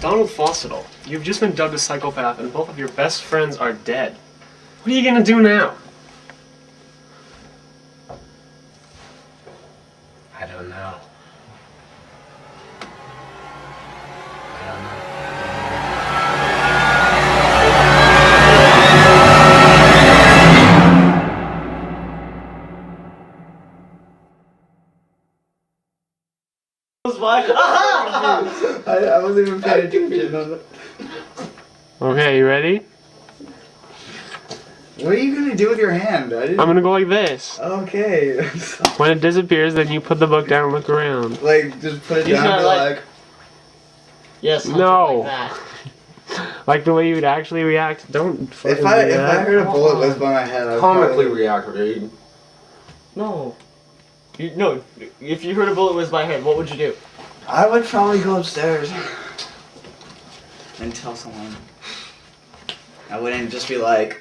Donald Fawcettle, you've just been dubbed a psychopath and both of your best friends are dead. What are you gonna do now? I don't know. I wasn't even paying attention. Okay, you ready? What are you gonna do with your hand? I'm gonna go like this. Okay. When it disappears, then you put the book down and look around. Like, just put it You down and sound be like- like... Yes, something No. like that. Like the way you would actually react. Don't fucking If I do that. heard a bullet whiz by my head, I'd Comically probably... reactivate. No. No, if you heard a bullet whiz by head, what would you do? I would probably go upstairs and tell someone. I wouldn't just be like...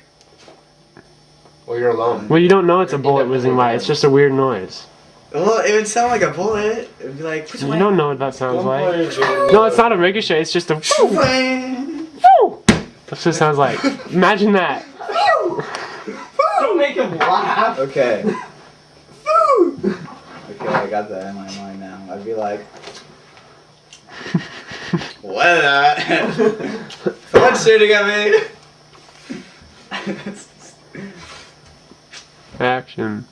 Well, you're alone. Well, you don't know it's a bullet whizzing by. It's just a weird noise. Well, it would sound like a bullet. It would be like... You don't know what that sounds like. No, it's not a ricochet. It's just a. Woo! That's what it sounds like. Imagine that. Don't make him laugh! Okay. Okay, I got that in my mind now. I'd be like... What is that? Someone's shooting at me! Action.